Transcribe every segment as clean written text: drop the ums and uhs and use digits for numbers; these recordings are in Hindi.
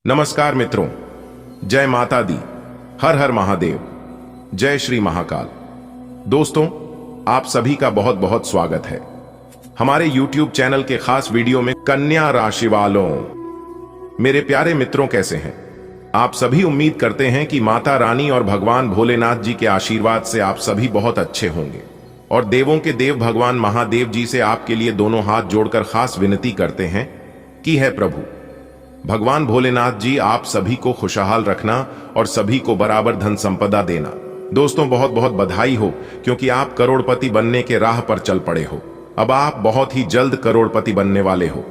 नमस्कार मित्रों, जय माता दी, हर हर महादेव, जय श्री महाकाल। दोस्तों, आप सभी का बहुत बहुत स्वागत है हमारे YouTube चैनल के खास वीडियो में। कन्या राशि वालों, मेरे प्यारे मित्रों, कैसे हैं आप सभी? उम्मीद करते हैं कि माता रानी और भगवान भोलेनाथ जी के आशीर्वाद से आप सभी बहुत अच्छे होंगे और देवों के देव भगवान महादेव जी से आपके लिए दोनों हाथ जोड़कर खास विनती करते हैं कि है प्रभु भगवान भोलेनाथ जी आप सभी को खुशहाल रखना और सभी को बराबर धन संपदा देना। दोस्तों, बहुत बहुत बधाई हो, क्योंकि आप करोड़पति बनने के राह पर चल पड़े हो। अब आप बहुत ही जल्द करोड़पति बनने वाले हो।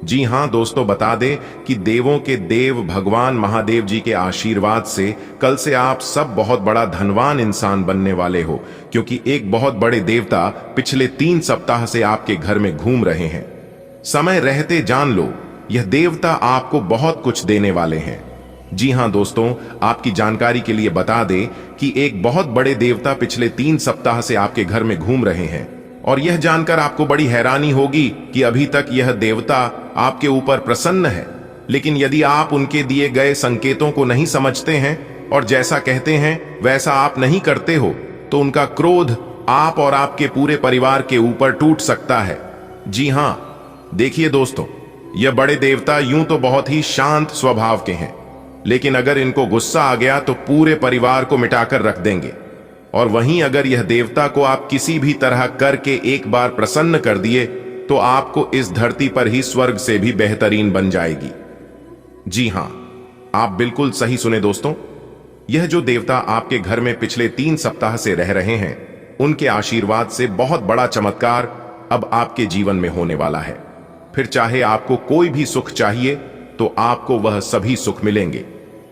जी हां दोस्तों, बता दें कि देवों के देव भगवान महादेव जी के आशीर्वाद से कल से आप सब बहुत बड़ा धनवान इंसान बनने वाले हो, क्योंकि एक बहुत बड़े देवता पिछले 3 सप्ताह से आपके घर में घूम रहे हैं। समय रहते जान लो, यह देवता आपको बहुत कुछ देने वाले हैं। जी हां दोस्तों, आपकी जानकारी के लिए बता दें कि एक बहुत बड़े देवता पिछले 3 सप्ताह से आपके घर में घूम रहे हैं और यह जानकर आपको बड़ी हैरानी होगी कि अभी तक यह देवता आपके ऊपर प्रसन्न है। लेकिन यदि आप उनके दिए गए संकेतों को नहीं समझते हैं और जैसा कहते हैं वैसा आप नहीं करते हो, तो उनका क्रोध आप और आपके पूरे परिवार के ऊपर टूट सकता है। जी हां, देखिए दोस्तों, यह बड़े देवता यूं तो बहुत ही शांत स्वभाव के हैं, लेकिन अगर इनको गुस्सा आ गया तो पूरे परिवार को मिटाकर रख देंगे। और वहीं अगर यह देवता को आप किसी भी तरह करके एक बार प्रसन्न कर दिए तो आपको इस धरती पर ही स्वर्ग से भी बेहतरीन बन जाएगी। जी हां, आप बिल्कुल सही सुने दोस्तों। यह जो देवता आपके घर में पिछले 3 सप्ताह से रह रहे हैं, उनके आशीर्वाद से बहुत बड़ा चमत्कार अब आपके जीवन में होने वाला है। फिर चाहे आपको कोई भी सुख चाहिए तो आपको वह सभी सुख मिलेंगे।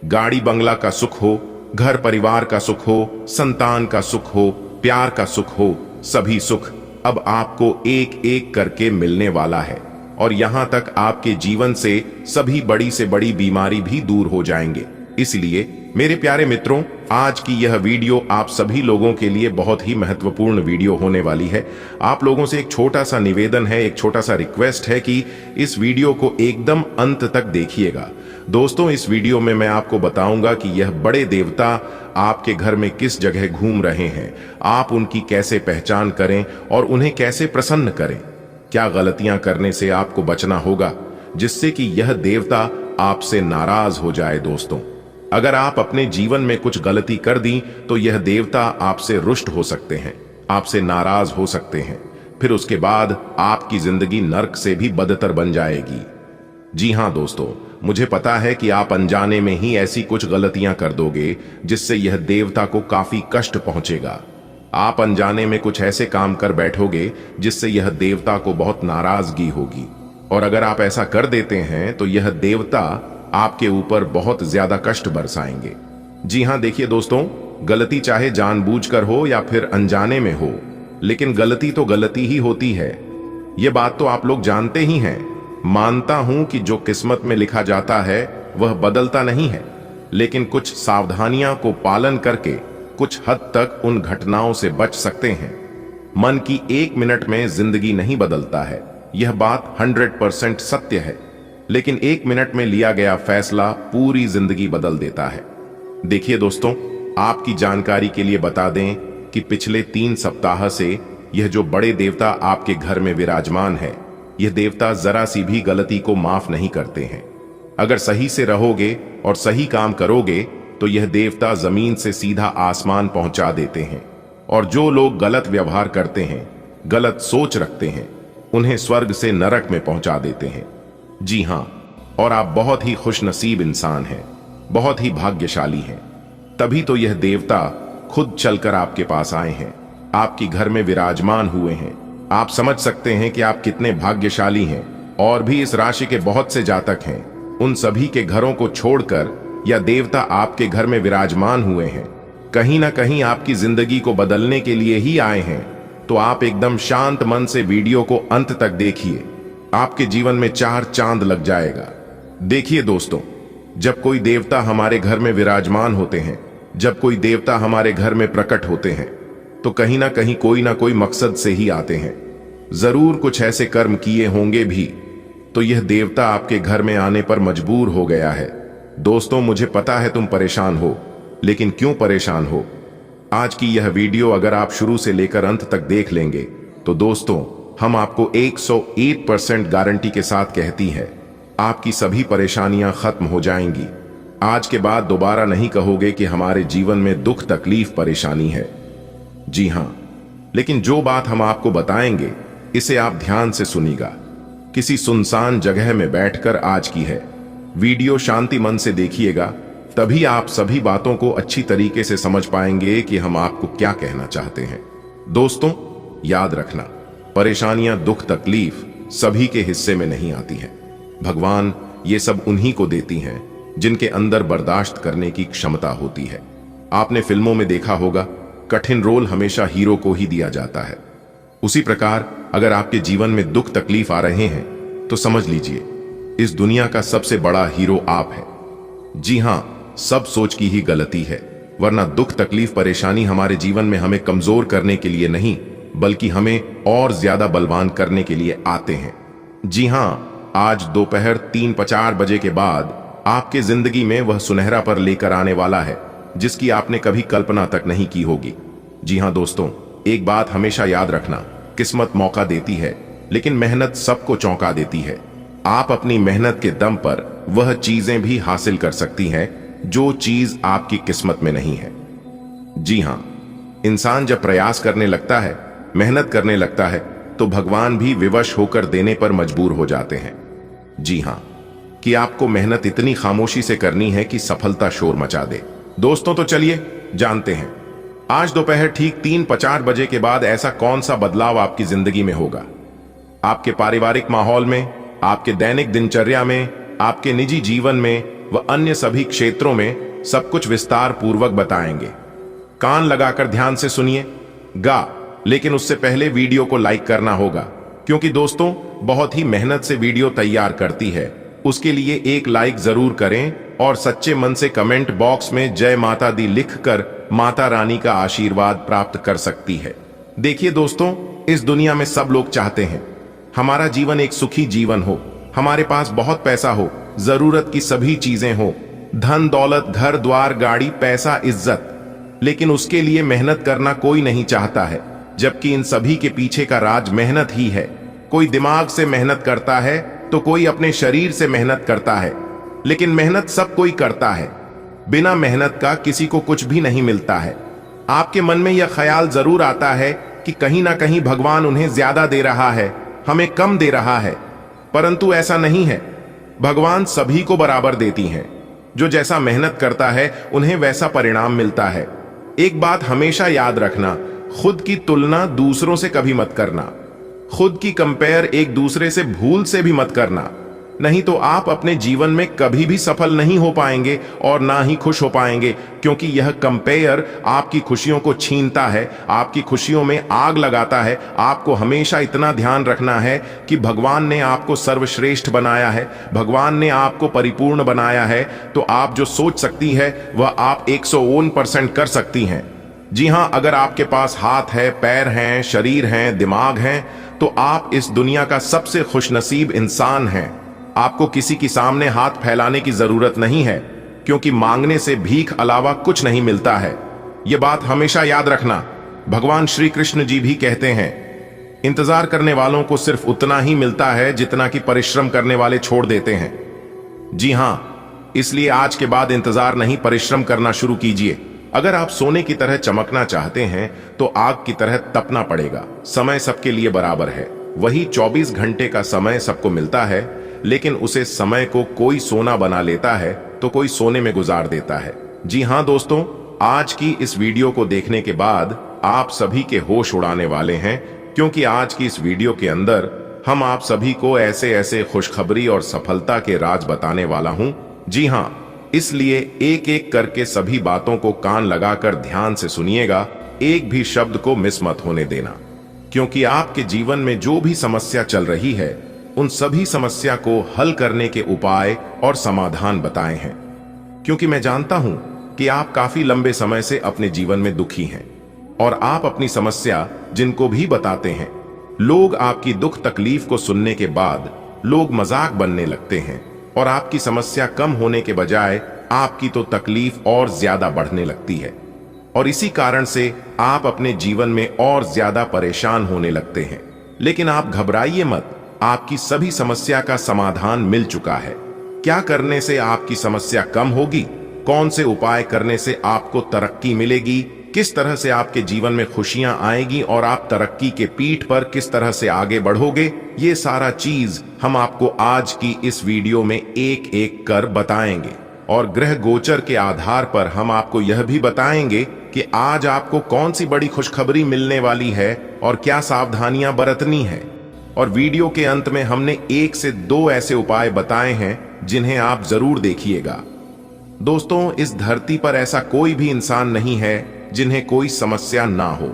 गाड़ी बंगला का सुख हो, घर परिवार का सुख हो, संतान का सुख हो, प्यार का सुख हो, सभी सुख अब आपको एक एक करके मिलने वाला है। और यहां तक आपके जीवन से सभी बड़ी से बड़ी बीमारी भी दूर हो जाएंगे। इसलिए मेरे प्यारे मित्रों, आज की यह वीडियो आप सभी लोगों के लिए बहुत ही महत्वपूर्ण वीडियो होने वाली है। आप लोगों से एक छोटा सा निवेदन है, एक छोटा सा रिक्वेस्ट है कि इस वीडियो को एकदम अंत तक देखिएगा। दोस्तों, इस वीडियो में मैं आपको बताऊंगा कि यह बड़े देवता आपके घर में किस जगह घूम रहे हैं, आप उनकी कैसे पहचान करें और उन्हें कैसे प्रसन्न करें। क्या गलतियां करने से आपको बचना होगा जिससे कि यह देवता आपसे नाराज हो जाए। दोस्तों, अगर आप अपने जीवन में कुछ गलती कर दी तो यह देवता आपसे रुष्ट हो सकते हैं, आपसे नाराज हो सकते हैं। फिर उसके बाद आपकी जिंदगी नर्क से भी बदतर बन जाएगी। जी हां दोस्तों, मुझे पता है कि आप अनजाने में ही ऐसी कुछ गलतियां कर दोगे जिससे यह देवता को काफी कष्ट पहुंचेगा। आप अनजाने में कुछ ऐसे काम कर बैठोगे जिससे यह देवता को बहुत नाराजगी होगी। और अगर आप ऐसा कर देते हैं तो यह देवता आपके ऊपर बहुत ज्यादा कष्ट बरसाएंगे। जी हां, देखिए दोस्तों, गलती चाहे जानबूझकर हो या फिर अनजाने में हो, लेकिन गलती तो गलती ही होती है। यह बात तो आप लोग जानते ही हैं। मानता हूं कि जो किस्मत में लिखा जाता है वह बदलता नहीं है, लेकिन कुछ सावधानियां को पालन करके कुछ हद तक उन घटनाओं से बच सकते हैं। मन की 1 मिनट में जिंदगी नहीं बदलता है, यह बात 100% सत्य है, लेकिन 1 मिनट में लिया गया फैसला पूरी जिंदगी बदल देता है। देखिए दोस्तों, आपकी जानकारी के लिए बता दें कि पिछले 3 सप्ताह से यह जो बड़े देवता आपके घर में विराजमान है, यह देवता जरा सी भी गलती को माफ नहीं करते हैं। अगर सही से रहोगे और सही काम करोगे तो यह देवता जमीन से सीधा आसमान पहुंचा देते हैं। और जो लोग गलत व्यवहार करते हैं, गलत सोच रखते हैं, उन्हें स्वर्ग से नरक में पहुंचा देते हैं। जी हां, और आप बहुत ही खुशनसीब इंसान हैं, बहुत ही भाग्यशाली हैं। तभी तो यह देवता खुद चलकर आपके पास आए हैं, आपके घर में विराजमान हुए हैं। आप समझ सकते हैं कि आप कितने भाग्यशाली हैं। और भी इस राशि के बहुत से जातक हैं, उन सभी के घरों को छोड़कर यह देवता आपके घर में विराजमान हुए हैं। कहीं ना कहीं आपकी जिंदगी को बदलने के लिए ही आए हैं। तो आप एकदम शांत मन से वीडियो को अंत तक देखिए, आपके जीवन में 4 चांद लग जाएगा। देखिए दोस्तों, जब कोई देवता हमारे घर में विराजमान होते हैं, जब कोई देवता हमारे घर में प्रकट होते हैं, तो कहीं ना कोई मकसद से ही आते हैं। जरूर कुछ ऐसे कर्म किए होंगे भी, तो यह देवता आपके घर में आने पर मजबूर हो गया है। दोस्तों, मुझे पता है तुम परेशान हो, लेकिन क्यों परेशान हो? आज की यह वीडियो अगर आप शुरू से लेकर अंत तक देख लेंगे तो दोस्तों, हम आपको 101% गारंटी के साथ कहती है, आपकी सभी परेशानियां खत्म हो जाएंगी। आज के बाद दोबारा नहीं कहोगे कि हमारे जीवन में दुख, तकलीफ, परेशानी है। जी हां, लेकिन जो बात हम आपको बताएंगे इसे आप ध्यान से सुनिएगा। किसी सुनसान जगह में बैठकर आज की है वीडियो शांति मन से देखिएगा, तभी आप सभी बातों को अच्छी तरीके से समझ पाएंगे कि हम आपको क्या कहना चाहते हैं। दोस्तों, याद रखना, परेशानियां, दुख, तकलीफ सभी के हिस्से में नहीं आती हैं। भगवान ये सब उन्हीं को देती हैं जिनके अंदर बर्दाश्त करने की क्षमता होती है। आपने फिल्मों में देखा होगा, कठिन रोल हमेशा हीरो को ही दिया जाता है। उसी प्रकार अगर आपके जीवन में दुख, तकलीफ आ रहे हैं तो समझ लीजिए, इस दुनिया का सबसे बड़ा हीरो आप है। जी हां, सब सोच की ही गलती है, वरना दुख, तकलीफ, परेशानी हमारे जीवन में हमें कमजोर करने के लिए नहीं, बल्कि हमें और ज्यादा बलवान करने के लिए आते हैं। जी हां, आज दोपहर 3-4 बजे के बाद आपके जिंदगी में वह सुनहरा पल लेकर आने वाला है जिसकी आपने कभी कल्पना तक नहीं की होगी। जी हां दोस्तों, एक बात हमेशा याद रखना, किस्मत मौका देती है, लेकिन मेहनत सबको चौंका देती है। आप अपनी मेहनत के दम पर वह चीजें भी हासिल कर सकती हैं जो चीज आपकी किस्मत में नहीं है। जी हां, इंसान जब प्रयास करने लगता है, मेहनत करने लगता है, तो भगवान भी विवश होकर देने पर मजबूर हो जाते हैं। जी हां, कि आपको मेहनत इतनी खामोशी से करनी है कि सफलता शोर मचा दे। दोस्तों, तो चलिए जानते हैं, आज दोपहर ठीक 3-4 बजे के बाद ऐसा कौन सा बदलाव आपकी जिंदगी में होगा। आपके पारिवारिक माहौल में, आपके दैनिक दिनचर्या में, आपके निजी जीवन में व अन्य सभी क्षेत्रों में सब कुछ विस्तार पूर्वक बताएंगे। कान लगाकर ध्यान से सुनिएगा, लेकिन उससे पहले वीडियो को लाइक करना होगा, क्योंकि दोस्तों, बहुत ही मेहनत से वीडियो तैयार करती है। उसके लिए एक लाइक जरूर करें और सच्चे मन से कमेंट बॉक्स में जय माता दी लिखकर माता रानी का आशीर्वाद प्राप्त कर सकती है। देखिए दोस्तों, इस दुनिया में सब लोग चाहते हैं हमारा जीवन एक सुखी जीवन हो, हमारे पास बहुत पैसा हो, जरूरत की सभी चीजें हो, धन दौलत, घर द्वार, गाड़ी, पैसा, इज्जत, लेकिन उसके लिए मेहनत करना कोई नहीं चाहता है, जबकि इन सभी के पीछे का राज मेहनत ही है। कोई दिमाग से मेहनत करता है तो कोई अपने शरीर से मेहनत करता है, लेकिन मेहनत सब कोई करता है। बिना मेहनत का किसी को कुछ भी नहीं मिलता है। आपके मन में यह ख्याल जरूर आता है कि कहीं ना कहीं भगवान उन्हें ज्यादा दे रहा है, हमें कम दे रहा है, परंतु ऐसा नहीं है। भगवान सभी को बराबर देती हैं। जो जैसा मेहनत करता है उन्हें वैसा परिणाम मिलता है। एक बात हमेशा याद रखना, खुद की तुलना दूसरों से कभी मत करना। खुद की कंपेयर एक दूसरे से भूल से भी मत करना, नहीं तो आप अपने जीवन में कभी भी सफल नहीं हो पाएंगे और ना ही खुश हो पाएंगे, क्योंकि यह कंपेयर आपकी खुशियों को छीनता है, आपकी खुशियों में आग लगाता है। आपको हमेशा इतना ध्यान रखना है कि भगवान ने आपको सर्वश्रेष्ठ बनाया है, भगवान ने आपको परिपूर्ण बनाया है, तो आप जो सोच सकती है वह आप 101% कर सकती हैं। जी हां, अगर आपके पास हाथ है, पैर हैं, शरीर हैं, दिमाग हैं, तो आप इस दुनिया का सबसे खुशनसीब इंसान हैं। आपको किसी के सामने हाथ फैलाने की जरूरत नहीं है, क्योंकि मांगने से भीख अलावा कुछ नहीं मिलता है। यह बात हमेशा याद रखना। भगवान श्री कृष्ण जी भी कहते हैं, इंतजार करने वालों को सिर्फ उतना ही मिलता है जितना कि परिश्रम करने वाले छोड़ देते हैं। जी हां, इसलिए आज के बाद इंतजार नहीं, परिश्रम करना शुरू कीजिए। अगर आप सोने की तरह चमकना चाहते हैं तो आग की तरह तपना पड़ेगा। समय सबके लिए बराबर है, वही 24 घंटे का समय सबको मिलता है, लेकिन उसे समय को कोई सोना बना लेता है तो कोई सोने में गुजार देता है। जी हां दोस्तों, आज की इस वीडियो को देखने के बाद आप सभी के होश उड़ाने वाले हैं, क्योंकि आज की इस वीडियो के अंदर हम आप सभी को ऐसे ऐसे खुशखबरी और सफलता के राज बताने वाला हूं। जी हां, इसलिए एक एक करके सभी बातों को कान लगाकर ध्यान से सुनिएगा, एक भी शब्द को मिस मत होने देना, क्योंकि आपके जीवन में जो भी समस्या चल रही है उन सभी समस्या को हल करने के उपाय और समाधान बताए हैं। क्योंकि मैं जानता हूं कि आप काफी लंबे समय से अपने जीवन में दुखी हैं और आप अपनी समस्या जिनको भी बताते हैं, लोग आपकी दुख तकलीफ को सुनने के बाद लोग मजाक बनने लगते हैं और आपकी समस्या कम होने के बजाय आपकी तो तकलीफ और ज्यादा बढ़ने लगती है, और इसी कारण से आप अपने जीवन में और ज्यादा परेशान होने लगते हैं। लेकिन आप घबराइए मत, आपकी सभी समस्या का समाधान मिल चुका है। क्या करने से आपकी समस्या कम होगी, कौन से उपाय करने से आपको तरक्की मिलेगी, किस तरह से आपके जीवन में खुशियां आएगी और आप तरक्की के पीठ पर किस तरह से आगे बढ़ोगे, ये सारा चीज हम आपको आज की इस वीडियो में एक एक कर बताएंगे। और ग्रह गोचर के आधार पर हम आपको यह भी बताएंगे कि आज आपको कौन सी बड़ी खुशखबरी मिलने वाली है और क्या सावधानियां बरतनी है। और वीडियो के अंत में हमने 1 से 2 ऐसे उपाय बताए हैं जिन्हें आप जरूर देखिएगा। दोस्तों, इस धरती पर ऐसा कोई भी इंसान नहीं है जिन्हें कोई समस्या ना हो।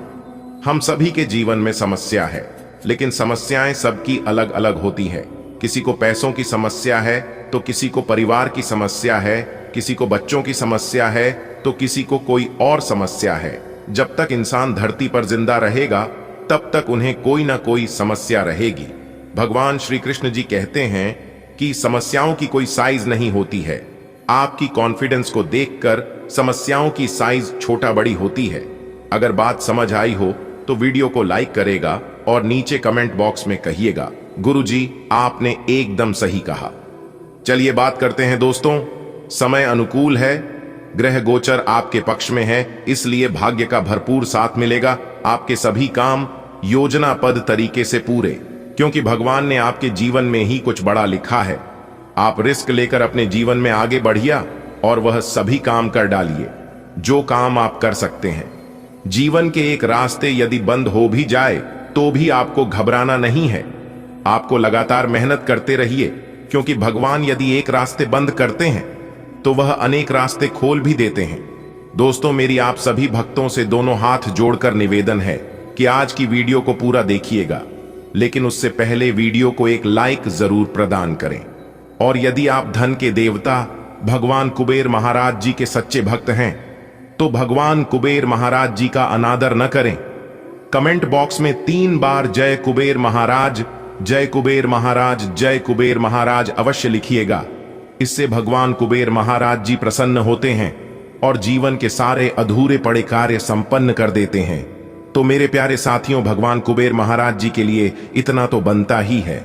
हम सभी के जीवन में समस्या है, लेकिन समस्याएं सबकी अलग अलग होती है। किसी को पैसों की समस्या है तो किसी को परिवार की समस्या है, किसी को बच्चों की समस्या है तो किसी को कोई और समस्या है। जब तक इंसान धरती पर जिंदा रहेगा तब तक उन्हें कोई ना कोई समस्या रहेगी। भगवान श्री कृष्ण जी कहते हैं कि समस्याओं की कोई साइज नहीं होती है। आपकी कॉन्फिडेंस को देखकर समस्याओं की साइज छोटा बड़ी होती है। अगर बात समझ आई हो तो वीडियो को लाइक करेगा और नीचे कमेंट बॉक्स में कहिएगा, गुरुजी आपने एकदम सही कहा। चलिए बात करते हैं दोस्तों। समय अनुकूल है, ग्रह गोचर आपके पक्ष में है, इसलिए भाग्य का भरपूर साथ मिलेगा। आपके सभी काम योजनाबद्ध तरीके से पूरे, क्योंकि भगवान ने आपके जीवन में ही कुछ बड़ा लिखा है। आप रिस्क लेकर अपने जीवन में आगे बढ़िया और वह सभी काम कर डालिए जो काम आप कर सकते हैं। जीवन के एक रास्ते यदि बंद हो भी जाए तो भी आपको घबराना नहीं है। आपको लगातार मेहनत करते रहिए, क्योंकि भगवान यदि एक रास्ते बंद करते हैं तो वह अनेक रास्ते खोल भी देते हैं। दोस्तों, मेरी आप सभी भक्तों से दोनों हाथ जोड़कर निवेदन है कि आज की वीडियो को पूरा देखिएगा, लेकिन उससे पहले वीडियो को एक लाइक जरूर प्रदान करें। और यदि आप धन के देवता भगवान कुबेर महाराज जी के सच्चे भक्त हैं तो भगवान कुबेर महाराज जी का अनादर न करें। कमेंट बॉक्स में 3 बार जय कुबेर महाराज, जय कुबेर महाराज, जय कुबेर महाराज अवश्य लिखिएगा। इससे भगवान कुबेर महाराज जी प्रसन्न होते हैं और जीवन के सारे अधूरे पड़े कार्य संपन्न कर देते हैं। तो मेरे प्यारे साथियों, भगवान कुबेर महाराज जी के लिए इतना तो बनता ही है।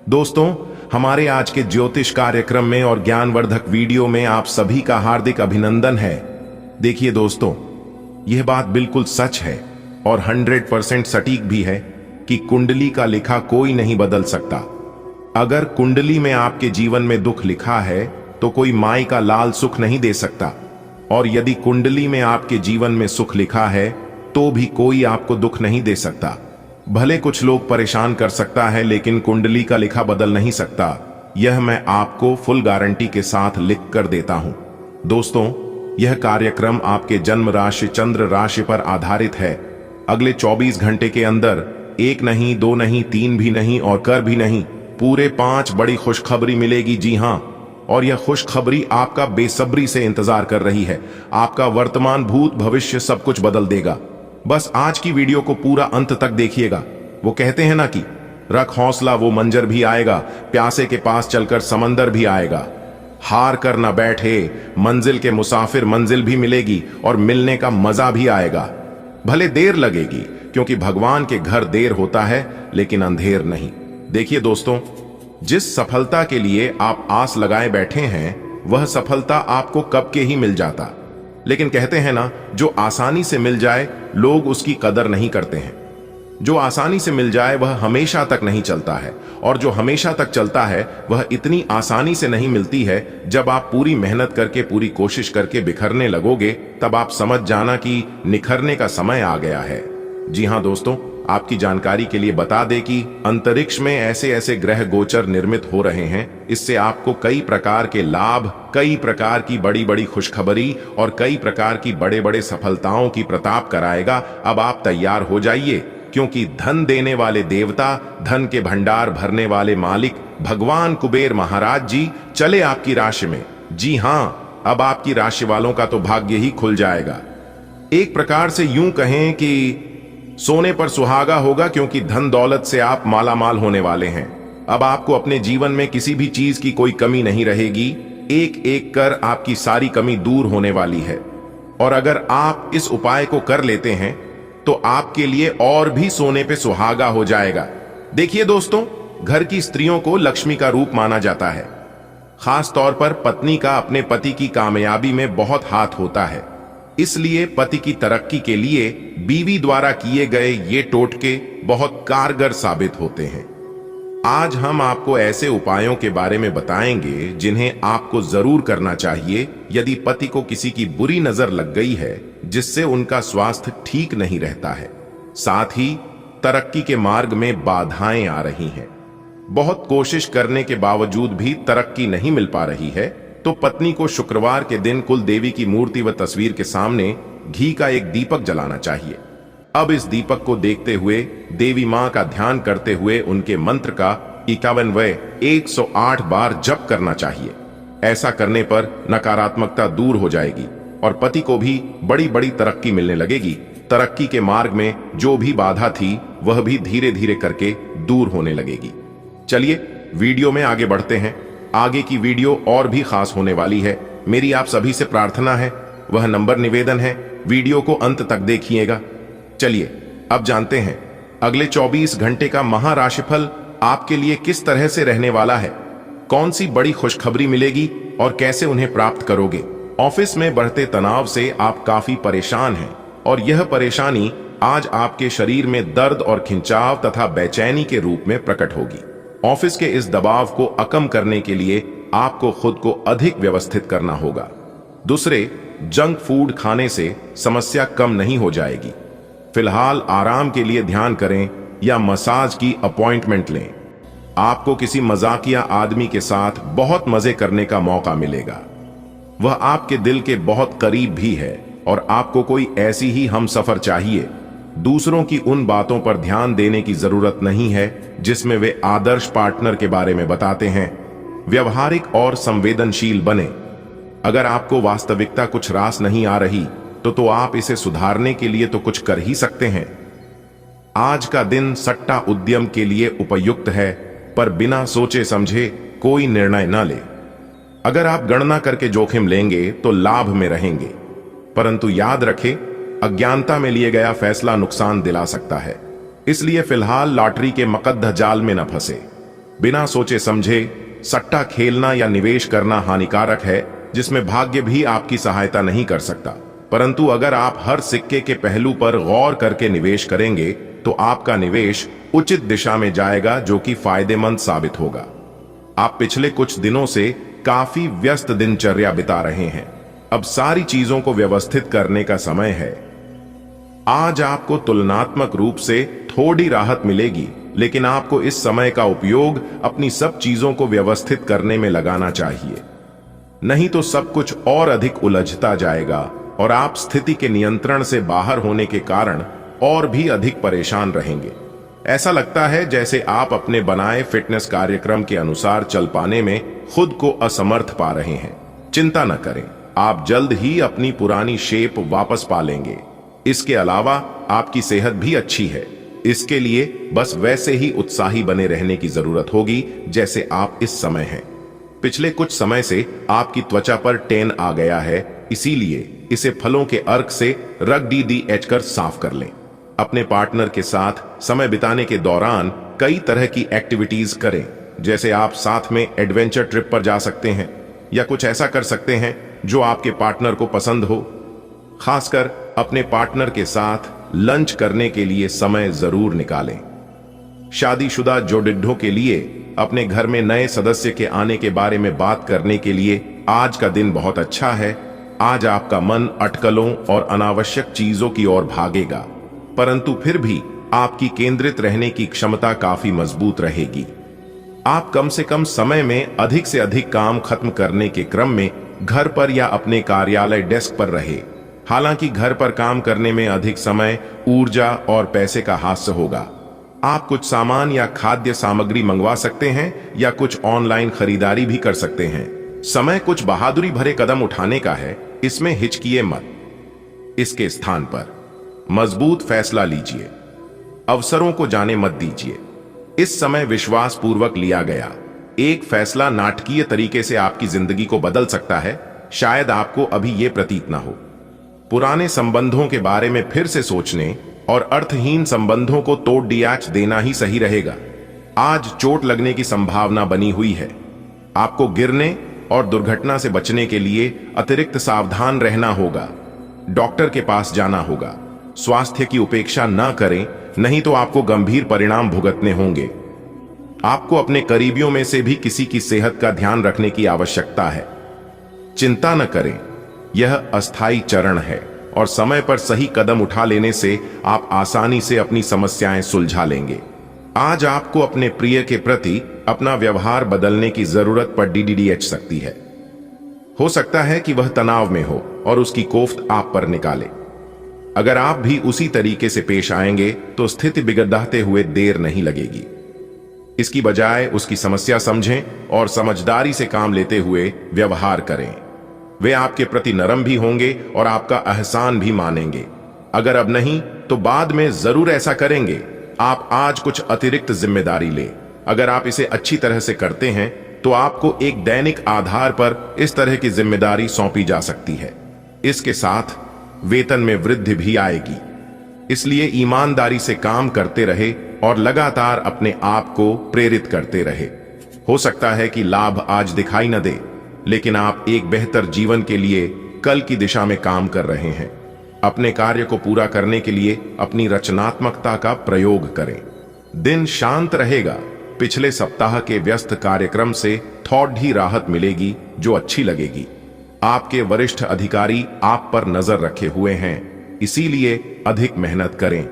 दोस्तों, हमारे आज के ज्योतिष कार्यक्रम में और ज्ञानवर्धक वीडियो में आप सभी का हार्दिक अभिनंदन है। देखिए दोस्तों, यह बात बिल्कुल सच है और 100% सटीक भी है कि कुंडली का लिखा कोई नहीं बदल सकता। अगर कुंडली में आपके जीवन में दुख लिखा है तो कोई माई का लाल सुख नहीं दे सकता, और यदि कुंडली में आपके जीवन में सुख लिखा है तो भी कोई आपको दुख नहीं दे सकता। भले कुछ लोग परेशान कर सकता है, लेकिन कुंडली का लिखा बदल नहीं सकता। यह मैं आपको फुल गारंटी के साथ लिख कर देता हूं। दोस्तों, यह कार्यक्रम आपके जन्म राशि चंद्र राशि पर आधारित है। अगले 24 घंटे के अंदर 1 नहीं, 2 नहीं, 3 भी नहीं और कर भी नहीं, पूरे 5 बड़ी खुशखबरी मिलेगी। जी हां, और यह खुशखबरी आपका बेसब्री से इंतजार कर रही है। आपका वर्तमान, भूत, भविष्य सब कुछ बदल देगा। बस आज की वीडियो को पूरा अंत तक देखिएगा। वो कहते हैं ना कि रख हौसला वो मंजर भी आएगा, प्यासे के पास चलकर समंदर भी आएगा। हार कर न बैठे, मंजिल के मुसाफिर, मंजिल भी मिलेगी और मिलने का मजा भी आएगा। भले देर लगेगी, क्योंकि भगवान के घर देर होता है लेकिन अंधेर नहीं। देखिए दोस्तों, जिस सफलता के लिए आप आस लगाए बैठे हैं वह सफलता आपको कब के ही मिल जाता। लेकिन कहते हैं ना, जो आसानी से मिल जाए लोग उसकी कदर नहीं करते हैं। जो आसानी से मिल जाए वह हमेशा तक नहीं चलता है, और जो हमेशा तक चलता है वह इतनी आसानी से नहीं मिलती है। जब आप पूरी मेहनत करके, पूरी कोशिश करके बिखरने लगोगे तब आप समझ जाना कि निखरने का समय आ गया है। जी हां दोस्तों, आपकी जानकारी के लिए बता दें कि अंतरिक्ष में ऐसे ऐसे ग्रह गोचर निर्मित हो रहे हैं, इससे आपको कई प्रकार के लाभ, कई प्रकार की बड़ी बड़ी खुशखबरी और कई प्रकार की बड़े बड़े सफलताओं की प्रताप कराएगा। अब आप तैयार हो जाइए, क्योंकि धन देने वाले देवता, धन के भंडार भरने वाले मालिक भगवान कुबेर महाराज जी चले आपकी राशि में। जी हां, अब आपकी राशि वालों का तो भाग्य ही खुल जाएगा। एक प्रकार से यूं कहें कि सोने पर सुहागा होगा, क्योंकि धन दौलत से आप माला माल होने वाले हैं। अब आपको अपने जीवन में किसी भी चीज की कोई कमी नहीं रहेगी। एक एक कर आपकी सारी कमी दूर होने वाली है। और अगर आप इस उपाय को कर लेते हैं तो आपके लिए और भी सोने पे सुहागा हो जाएगा। देखिए दोस्तों, घर की स्त्रियों को लक्ष्मी का रूप माना जाता है। खास तौर पर पत्नी का अपने पति की कामयाबी में बहुत हाथ होता है। इसलिए पति की तरक्की के लिए बीवी द्वारा किए गए ये टोटके बहुत कारगर साबित होते हैं। आज हम आपको ऐसे उपायों के बारे में बताएंगे जिन्हें आपको जरूर करना चाहिए यदि पति को किसी की बुरी नजर लग गई है, जिससे उनका स्वास्थ्य ठीक नहीं रहता है। साथ ही तरक्की के मार्ग में बाधाएं आ रही हैं। बहुत कोशिश करने के बावजूद भी तरक्की नहीं मिल पा रही है, तो पत्नी को शुक्रवार के दिन कुल देवी की मूर्ति व तस्वीर के सामने घी का एक दीपक जलाना चाहिए। अब इस दीपक को देखते हुए देवी मां का ध्यान करते हुए उनके मंत्र का 51 बार जप करना चाहिए। ऐसा करने पर नकारात्मकता दूर हो जाएगी और पति को भी बड़ी बड़ी तरक्की मिलने लगेगी। तरक्की के मार्ग में जो भी बाधा थी वह भी धीरे धीरे करके दूर होने लगेगी। चलिए वीडियो में आगे बढ़ते हैं। आगे की वीडियो और भी खास होने वाली है। मेरी आप सभी से प्रार्थना है, वह नंबर निवेदन है, वीडियो को अंत तक देखिएगा। चलिए अब जानते हैं अगले 24 घंटे का महाराशिफल आपके लिए किस तरह से रहने वाला है। कौन सी बड़ी खुशखबरी मिलेगी और कैसे उन्हें प्राप्त करोगे। ऑफिस में बढ़ते तनाव से आप काफी परेशान हैं और यह परेशानी आज आपके शरीर में दर्द और खिंचाव तथा बेचैनी के रूप में प्रकट होगी। ऑफिस के इस दबाव को कम करने के लिए आपको खुद को अधिक व्यवस्थित करना होगा। दूसरे, जंक फूड खाने से समस्या कम नहीं हो जाएगी। फिलहाल आराम के लिए ध्यान करें या मसाज की अपॉइंटमेंट लें। आपको किसी मजाकिया आदमी के साथ बहुत मजे करने का मौका मिलेगा। वह आपके दिल के बहुत करीब भी है और आपको कोई ऐसी ही हमसफर चाहिए। दूसरों की उन बातों पर ध्यान देने की जरूरत नहीं है जिसमें वे आदर्श पार्टनर के बारे में बताते हैं। व्यवहारिक और संवेदनशील बने। अगर आपको वास्तविकता कुछ रास नहीं आ रही तो आप इसे सुधारने के लिए तो कुछ कर ही सकते हैं। आज का दिन सट्टा उद्यम के लिए उपयुक्त है, पर बिना सोचे समझे कोई निर्णय न ले। अगर आप गणना करके जोखिम लेंगे तो लाभ में रहेंगे, परंतु याद रखें, अज्ञानता में लिए गया फैसला नुकसान दिला सकता है। इसलिए फिलहाल लॉटरी के मकद्दह जाल में न फंसे। बिना सोचे समझे सट्टा खेलना या निवेश करना हानिकारक है, जिसमें भाग्य भी आपकी सहायता नहीं कर सकता। परंतु अगर आप हर सिक्के के पहलू पर गौर करके निवेश करेंगे तो आपका निवेश उचित दिशा में जाएगा, जो कि फायदेमंद साबित होगा। आप पिछले कुछ दिनों से काफी व्यस्त दिनचर्या बिता रहे हैं। अब सारी चीजों को व्यवस्थित करने का समय है। आज आपको तुलनात्मक रूप से थोड़ी राहत मिलेगी, लेकिन आपको इस समय का उपयोग अपनी सब चीजों को व्यवस्थित करने में लगाना चाहिए। नहीं तो सब कुछ और अधिक उलझता जाएगा और आप स्थिति के नियंत्रण से बाहर होने के कारण और भी अधिक परेशान रहेंगे। ऐसा लगता है जैसे आप अपने बनाए फिटनेस कार्यक्रम के अनुसार चल पाने में खुद को असमर्थ पा रहे हैं। चिंता न करें, आप जल्द ही अपनी पुरानी शेप वापस पा लेंगे। इसके अलावा आपकी सेहत भी अच्छी है। इसके लिए बस वैसे ही उत्साही बने रहने की जरूरत होगी जैसे आप इस समय हैं। पिछले कुछ समय से आपकी त्वचा पर टैन आ गया है, इसीलिए इसे फलों के अर्क से रग DDH कर साफ कर लें। अपने पार्टनर के साथ समय बिताने के दौरान कई तरह की एक्टिविटीज करें, जैसे आप साथ में एडवेंचर ट्रिप पर जा सकते हैं या कुछ ऐसा कर सकते हैं जो आपके पार्टनर को पसंद हो। खासकर अपने पार्टनर के साथ लंच करने के लिए समय जरूर निकालें। शादीशुदा जोडिड्ढों के लिए अपने घर में नए सदस्य के आने के बारे में बात करने के लिए आज का दिन बहुत अच्छा है। आज आपका मन अटकलों और अनावश्यक चीजों की ओर भागेगा, परंतु फिर भी आपकी केंद्रित रहने की क्षमता काफी मजबूत रहेगी। आप कम से कम समय में अधिक से अधिक काम खत्म करने के क्रम में घर पर या अपने कार्यालय डेस्क पर रहे। हालांकि घर पर काम करने में अधिक समय, ऊर्जा और पैसे का हास्य होगा। आप कुछ सामान या खाद्य सामग्री मंगवा सकते हैं या कुछ ऑनलाइन खरीदारी भी कर सकते हैं। समय कुछ बहादुरी भरे कदम उठाने का है, इसमें हिचकिए मत। इसके स्थान पर मजबूत फैसला लीजिए। अवसरों को जाने मत दीजिए। इस समय विश्वास पूर्वक लिया गया एक फैसला नाटकीय तरीके से आपकी जिंदगी को बदल सकता है। शायद आपको अभी यह प्रतीत ना हो। पुराने संबंधों के बारे में फिर से सोचने और अर्थहीन संबंधों को तोड़ डियाच देना ही सही रहेगा। आज चोट लगने की संभावना बनी हुई है। आपको गिरने और दुर्घटना से बचने के लिए अतिरिक्त सावधान रहना होगा। डॉक्टर के पास जाना होगा। स्वास्थ्य की उपेक्षा न करें, नहीं तो आपको गंभीर परिणाम भुगतने होंगे। आपको अपने करीबियों में से भी किसी की सेहत का ध्यान रखने की आवश्यकता है। चिंता न करें, यह अस्थायी चरण है और समय पर सही कदम उठा लेने से आप आसानी से अपनी समस्याएं सुलझा लेंगे। आज आपको अपने प्रिय के प्रति अपना व्यवहार बदलने की जरूरत पड़ सकती है। हो सकता है कि वह तनाव में हो और उसकी कोफ्त आप पर निकाले। अगर आप भी उसी तरीके से पेश आएंगे तो स्थिति बिगड़ते हुए देर नहीं लगेगी। इसकी बजाय उसकी समस्या समझें और समझदारी से काम लेते हुए व्यवहार करें। वे आपके प्रति नरम भी होंगे और आपका एहसान भी मानेंगे। अगर अब नहीं तो बाद में जरूर ऐसा करेंगे। आप आज कुछ अतिरिक्त जिम्मेदारी लें। अगर आप इसे अच्छी तरह से करते हैं तो आपको एक दैनिक आधार पर इस तरह की जिम्मेदारी सौंपी जा सकती है। इसके साथ वेतन में वृद्धि भी आएगी। इसलिए ईमानदारी से काम करते रहे और लगातार अपने आप को प्रेरित करते रहे। हो सकता है कि लाभ आज दिखाई न दे, लेकिन आप एक बेहतर जीवन के लिए कल की दिशा में काम कर रहे हैं। अपने कार्य को पूरा करने के लिए अपनी रचनात्मकता का प्रयोग करें। दिन शांत रहेगा। पिछले सप्ताह के व्यस्त कार्यक्रम से थोड़ी राहत मिलेगी जो अच्छी लगेगी। आपके वरिष्ठ अधिकारी आप पर नजर रखे हुए हैं, इसीलिए अधिक मेहनत करें।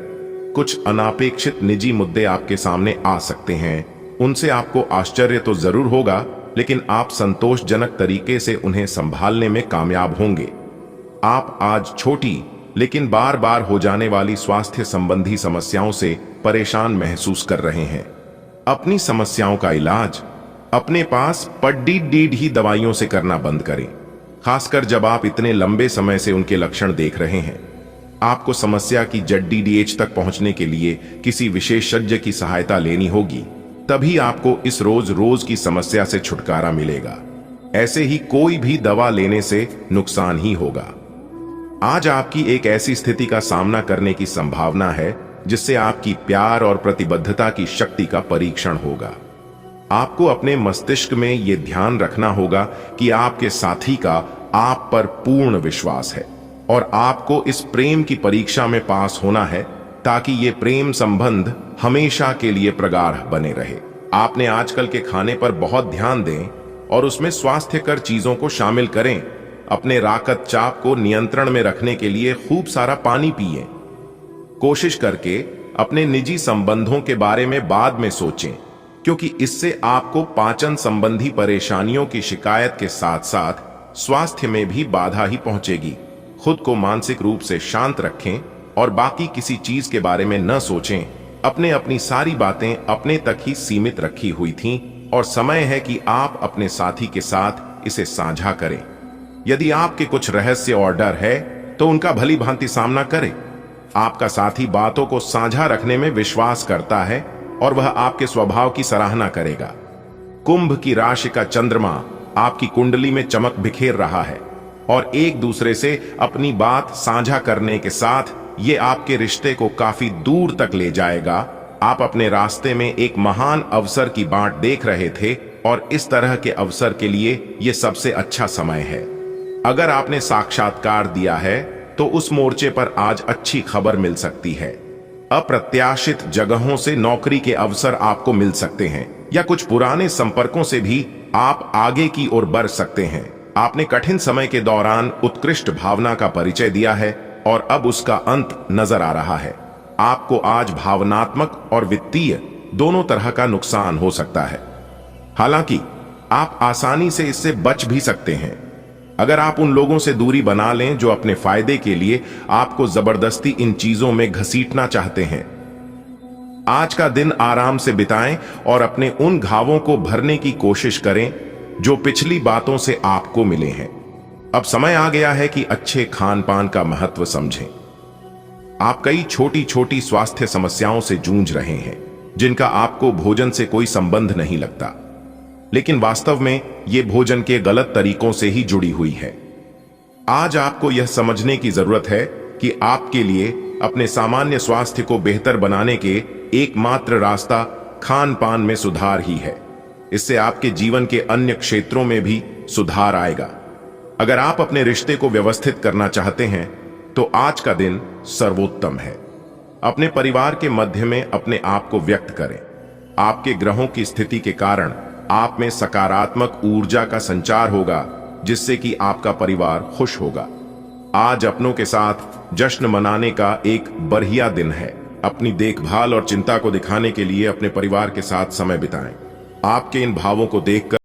कुछ अनापेक्षित निजी मुद्दे आपके सामने आ सकते हैं। उनसे आपको आश्चर्य तो जरूर होगा, लेकिन आप संतोषजनक तरीके से उन्हें संभालने में कामयाब होंगे। आप आज छोटी लेकिन बार बार हो जाने वाली स्वास्थ्य संबंधी समस्याओं से परेशान महसूस कर रहे हैं। अपनी समस्याओं का इलाज अपने पास पड़ी ही दवाइयों से करना बंद करें, खासकर जब आप इतने लंबे समय से उनके लक्षण देख रहे हैं। आपको समस्या की जड़ तक पहुंचने के लिए किसी विशेषज्ञ की सहायता लेनी होगी, तभी आपको इस रोज की समस्या से छुटकारा मिलेगा। ऐसे ही कोई भी दवा लेने से नुकसान ही होगा। आज आपकी एक ऐसी स्थिति का सामना करने की संभावना है जिससे आपकी प्यार और प्रतिबद्धता की शक्ति का परीक्षण होगा। आपको अपने मस्तिष्क में यह ध्यान रखना होगा कि आपके साथी का आप पर पूर्ण विश्वास है और आपको इस प्रेम की परीक्षा में पास होना है ताकि ये प्रेम संबंध हमेशा के लिए प्रगाढ़ बने रहे। आपने आजकल के खाने पर बहुत ध्यान दें और उसमें स्वास्थ्यकर चीजों को शामिल करें। अपने रक्त चाप को नियंत्रण में रखने के लिए खूब सारा पानी पिएं। कोशिश करके अपने निजी संबंधों के बारे में बाद में सोचें, क्योंकि इससे आपको पाचन संबंधी परेशानियों की शिकायत के साथ साथ स्वास्थ्य में भी बाधा ही पहुंचेगी। खुद को मानसिक रूप से शांत रखें और बाकी किसी चीज के बारे में न सोचें। अपनी सारी बातें अपने तक ही सीमित रखी हुई थीं और समय है कि आप अपने साथी के साथ इसे साझा करें। यदि आपके कुछ रहस्य और डर है तो उनका भली भांति सामना करें। आपका साथी बातों को साझा रखने में विश्वास करता है और वह आपके स्वभाव की सराहना करेगा। कुंभ की राशि का चंद्रमा आपकी कुंडली में चमक बिखेर रहा है और एक दूसरे से अपनी बात साझा करने के साथ ये आपके रिश्ते को काफी दूर तक ले जाएगा। आप अपने रास्ते में एक महान अवसर की बाट देख रहे थे और इस तरह के अवसर के लिए यह सबसे अच्छा समय है। अगर आपने साक्षात्कार दिया है तो उस मोर्चे पर आज अच्छी खबर मिल सकती है। अप्रत्याशित जगहों से नौकरी के अवसर आपको मिल सकते हैं या कुछ पुराने संपर्कों से भी आप आगे की ओर बढ़ सकते हैं। आपने कठिन समय के दौरान उत्कृष्ट भावना का परिचय दिया है और अब उसका अंत नजर आ रहा है। आपको आज भावनात्मक और वित्तीय दोनों तरह का नुकसान हो सकता है। हालांकि आप आसानी से इससे बच भी सकते हैं अगर आप उन लोगों से दूरी बना लें जो अपने फायदे के लिए आपको जबरदस्ती इन चीजों में घसीटना चाहते हैं। आज का दिन आराम से बिताएं और अपने उन घावों को भरने की कोशिश करें जो पिछली बातों से आपको मिले हैं। अब समय आ गया है कि अच्छे खान पान का महत्व समझें। आप कई छोटी छोटी स्वास्थ्य समस्याओं से जूझ रहे हैं। जिनका आपको भोजन से कोई संबंध नहीं लगता, लेकिन वास्तव में ये भोजन के गलत तरीकों से ही जुड़ी हुई है। आज आपको यह समझने की जरूरत है कि आपके लिए अपने सामान्य स्वास्थ्य को बेहतर बनाने के एकमात्र रास्ता खान पान में सुधार ही है। इससे आपके जीवन के अन्य क्षेत्रों में भी सुधार आएगा। अगर आप अपने रिश्ते को व्यवस्थित करना चाहते हैं तो आज का दिन सर्वोत्तम है। अपने परिवार के मध्य में अपने आप को व्यक्त करें। आपके ग्रहों की स्थिति के कारण आप में सकारात्मक ऊर्जा का संचार होगा, जिससे कि आपका परिवार खुश होगा। आज अपनों के साथ जश्न मनाने का एक बढ़िया दिन है। अपनी देखभाल और चिंता को दिखाने के लिए अपने परिवार के साथ समय बिताएं। आपके इन भावों को देखकर